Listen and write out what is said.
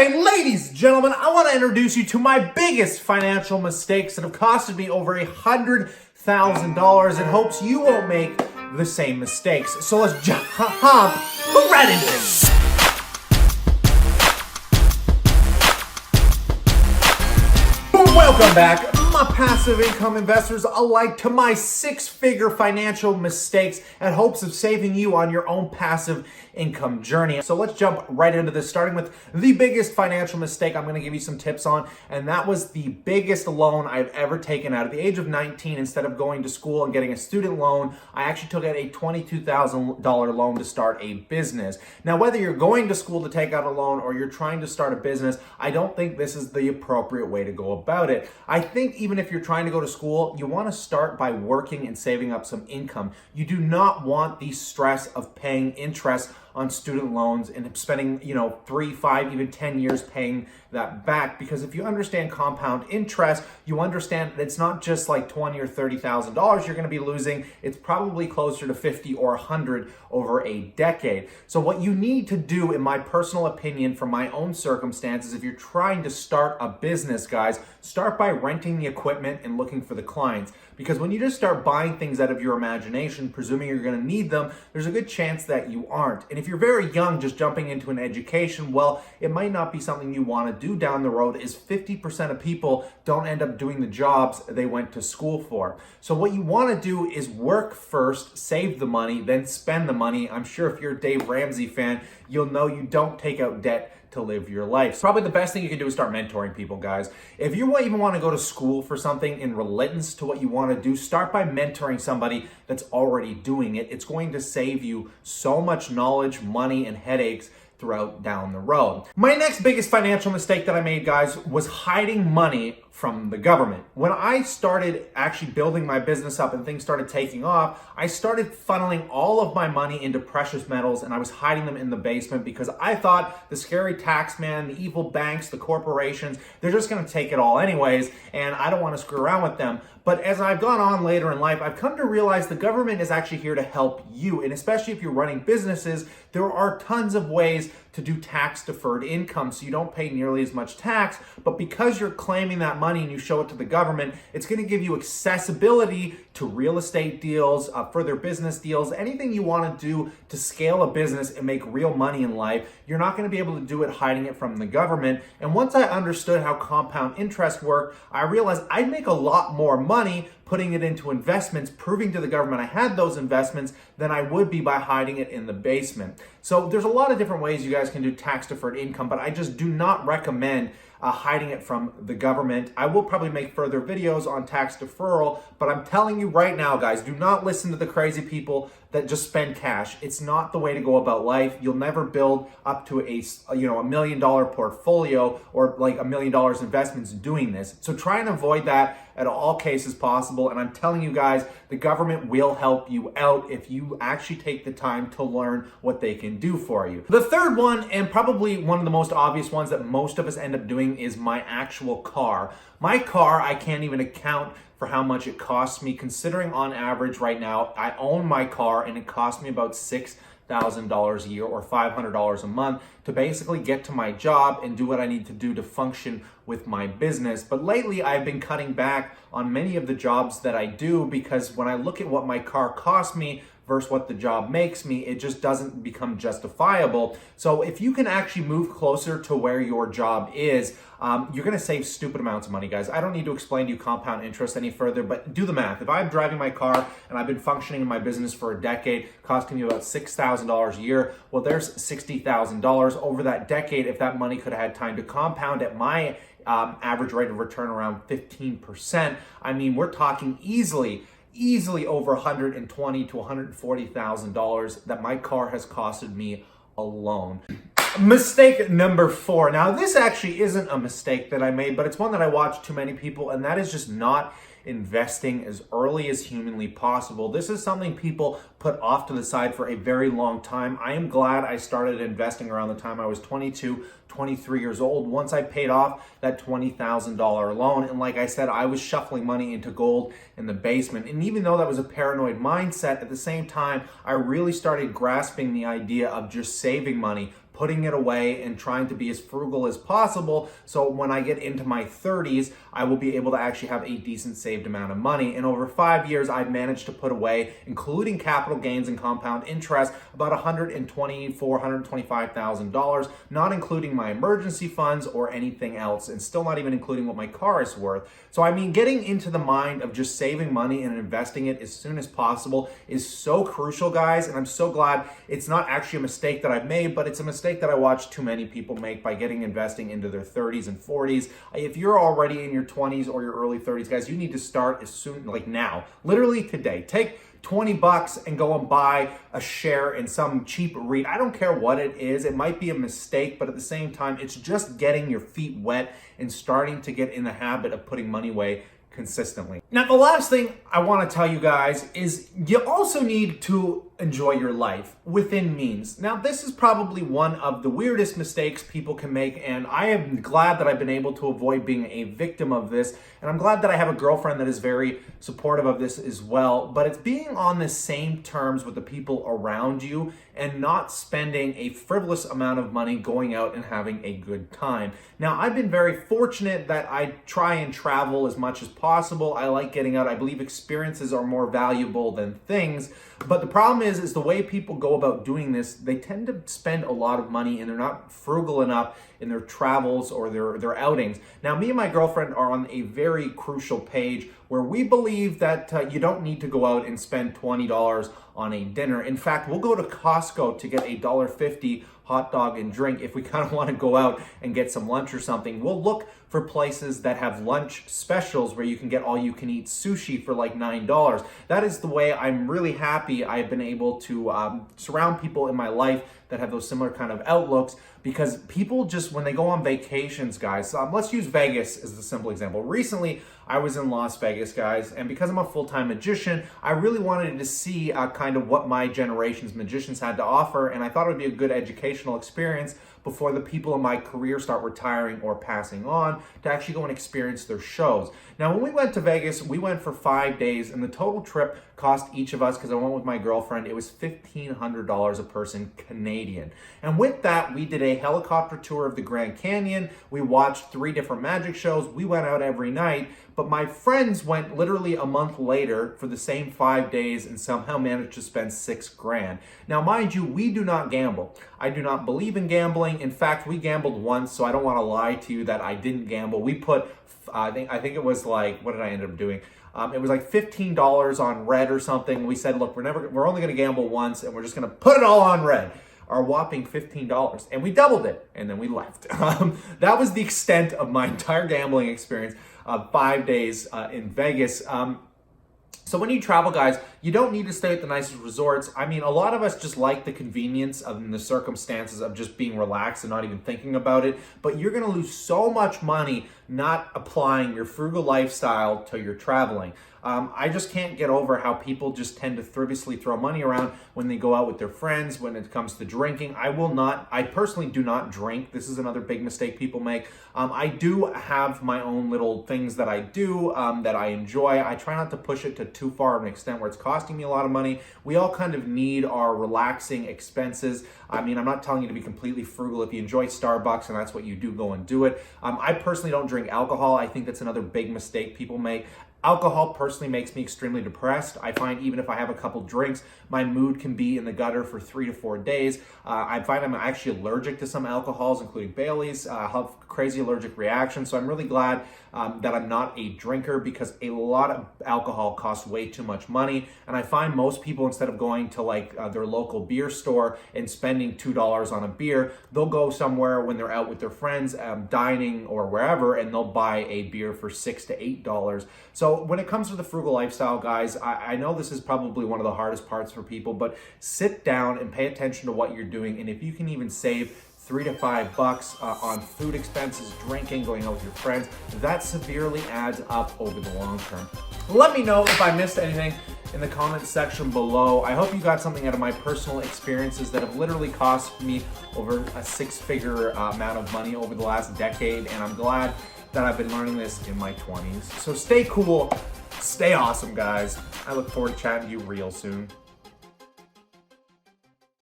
Anyway, ladies and gentlemen, I want to introduce you to my biggest financial mistakes that have costed me over $100,000 in hopes you won't make the same mistakes. So let's jump right into it. Welcome back, my passive income investors alike, to my six-figure financial mistakes and hopes of saving you on your own passive income journey. So let's jump right into this, starting with the biggest financial mistake I'm going to give you some tips on, and that was the biggest loan I've ever taken. Out at the age of 19, instead of going to school and getting a student loan, I actually took out a $22,000 loan to start a business. Now, whether you're going to school to take out a loan or you're trying to start a business, I don't think this is the appropriate way to go about it. I think even if you're trying to go to school, you want to start by working and saving up some income. You do not want the stress of paying interest on student loans and spending, 3, 5, even 10 years paying that back. Because if you understand compound interest, you understand that it's not just like $20,000 or $30,000 you're going to be losing. It's probably closer to 50 or 100 over a decade. So what you need to do, in my personal opinion, from my own circumstances, if you're trying to start a business, guys, start by renting the equipment and looking for the clients. Because when you just start buying things out of your imagination, presuming you're going to need them, there's a good chance that you aren't. And if you're very young, just jumping into an education, well, it might not be something you want to do down the road, as 50% of people don't end up doing the jobs they went to school for. So what you want to do is work first, save the money, then spend the money. I'm sure if you're a Dave Ramsey fan, you'll know you don't take out debt to live your life. So probably the best thing you can do is start mentoring people, guys. If you even want to go to school for something in relation to what you want to do, start by mentoring somebody that's already doing it. It's going to save you so much knowledge, money, and headaches throughout down the road. My next biggest financial mistake that I made, guys, was hiding money from the government. When I started actually building my business up and things started taking off, I started funneling all of my money into precious metals, and I was hiding them in the basement because I thought the scary tax man, the evil banks, the corporations, they're just going to take it all anyways, and I don't want to screw around with them. But as I've gone on later in life, I've come to realize the government is actually here to help you. And especially if you're running businesses, there are tons of ways to do tax deferred income so you don't pay nearly as much tax. But because you're claiming that money and you show it to the government, it's going to give you accessibility to real estate deals, further business deals, anything you want to do to scale a business and make real money in life. You're not going to be able to do it hiding it from the government. And once I understood how compound interest worked, I realized I'd make a lot more money putting it into investments, proving to the government I had those investments, than I would be by hiding it in the basement. So there's a lot of different ways you guys can do tax deferred income, but I just do not recommend hiding it from the government. I will probably make further videos on tax deferral, but I'm telling you right now, guys, do not listen to the crazy people that just spend cash. It's not the way to go about life. You'll never build up to a $1 million portfolio or like $1 million investments doing this. So try and avoid that at all cases possible. And I'm telling you guys, the government will help you out if you actually take the time to learn what they can do for you. The third one, and probably one of the most obvious ones that most of us end up doing, is my actual car. My car, I can't even account for how much it costs me, considering on average right now, I own my car and it costs me about $6,000 a year or $500 a month to basically get to my job and do what I need to do to function with my business. But lately I've been cutting back on many of the jobs that I do, because when I look at what my car costs me versus what the job makes me, it just doesn't become justifiable. So if you can actually move closer to where your job is, you're going to save stupid amounts of money, guys. I don't need to explain to you compound interest any further, but do the math. If I'm driving my car and I've been functioning in my business for a decade, costing me about $6,000 a year, well, there's $60,000 over that decade. If that money could have had time to compound at my average rate of return around 15%, I mean, we're talking easily over $120,000 to $140,000 that my car has costed me alone. Mistake number 4. Now, this actually isn't a mistake that I made, but it's one that I watch too many people, and that is just not investing as early as humanly possible. This is something people put off to the side for a very long time. I am glad I started investing around the time I was 22, 23 years old, once I paid off that $20,000 loan. And like I said, I was shuffling money into gold in the basement. And even though that was a paranoid mindset, at the same time, I really started grasping the idea of just saving money, putting it away and trying to be as frugal as possible. So when I get into my 30s, I will be able to actually have a decent saved amount of money. And over 5 years, I've managed to put away, including capital gains and compound interest, about $124,000, $125,000, not including my emergency funds or anything else, and still not even including what my car is worth. So I mean, getting into the mind of just saving money and investing it as soon as possible is so crucial, guys. And I'm so glad it's not actually a mistake that I've made, but it's a mistake that I watch too many people make by getting investing into their 30s and 40s. If you're already in your 20s or your early 30s, guys, you need to start as soon, like now, literally today. Take $20 and go and buy a share in some cheap REIT. I don't care what it is. It might be a mistake, but at the same time, it's just getting your feet wet and starting to get in the habit of putting money away consistently. Now, the last thing I want to tell you guys is you also need to enjoy your life within means. Now, this is probably one of the weirdest mistakes people can make, and I am glad that I've been able to avoid being a victim of this, and I'm glad that I have a girlfriend that is very supportive of this as well, but it's being on the same terms with the people around you and not spending a frivolous amount of money going out and having a good time. Now, I've been very fortunate that I try and travel as much as possible. I like getting out. I believe experiences are more valuable than things. But the problem is the way people go about doing this, they tend to spend a lot of money and they're not frugal enough in their travels or their outings. Now, me and my girlfriend are on a very crucial page where we believe that you don't need to go out and spend $20 on a dinner. In fact, we'll go to Costco to get a $1.50 hot dog and drink. If we kind of want to go out and get some lunch or something, we'll look for places that have lunch specials where you can get all you can eat sushi for like $9. That is the way I'm really happy I've been able to surround people in my life that have those similar kind of outlooks, because people just, when they go on vacations, guys, let's use Vegas as a simple example. Recently, I was in Las Vegas, guys, and because I'm a full-time magician, I really wanted to see kind of what my generation's magicians had to offer, and I thought it would be a good educational experience before the people in my career start retiring or passing on, to actually go and experience their shows. Now, when we went to Vegas, we went for 5 days, and the total trip cost each of us, because I went with my girlfriend, it was $1,500 a person Canadian. And with that, we did a helicopter tour of the Grand Canyon. We watched 3 different magic shows. We went out every night. But my friends went literally a month later for the same 5 days and somehow managed to spend $6,000. Now, mind you, we do not gamble. I do not believe in gambling. In fact, we gambled once, so I don't want to lie to you that I didn't gamble. We put, I think it was like, what did I end up doing? It was like $15 on red or something. We said, look, we're only going to gamble once, and we're just going to put it all on red. Our whopping $15, and we doubled it, and then we left. That was the extent of my entire gambling experience of 5 days in Vegas. So when you travel, guys, you don't need to stay at the nicest resorts. I mean, a lot of us just like the convenience of the circumstances of just being relaxed and not even thinking about it. But you're going to lose so much money not applying your frugal lifestyle to your traveling. I just can't get over how people just tend to frivolously throw money around when they go out with their friends, when it comes to drinking. I personally do not drink. This is another big mistake people make. I do have my own little things that I do that I enjoy. I try not to push it to too far of an extent where it's costing me a lot of money. We all kind of need our relaxing expenses. I mean, I'm not telling you to be completely frugal. If you enjoy Starbucks and that's what you do, go and do it. I personally don't drink alcohol. I think that's another big mistake people make. Alcohol personally makes me extremely depressed. I find even if I have a couple drinks, my mood can be in the gutter for 3 to 4 days. I find I'm actually allergic to some alcohols, including Bailey's. I have crazy allergic reactions. So I'm really glad that I'm not a drinker, because a lot of alcohol costs way too much money. And I find most people, instead of going to like their local beer store and spending $2 on a beer, they'll go somewhere when they're out with their friends, dining or wherever, and they'll buy a beer for $6 to $8. So when it comes to the frugal lifestyle, guys, I know this is probably one of the hardest parts for people, but sit down and pay attention to what you're doing. And if you can even save $3 to $5 on food expenses, drinking, going out with your friends, that severely adds up over the long term. Let me know if I missed anything in the comments section below. I hope you got something out of my personal experiences that have literally cost me over a 6-figure amount of money over the last decade, and I'm glad that I've been learning this in my 20s. So stay cool, stay awesome, guys. I look forward to chatting to you real soon.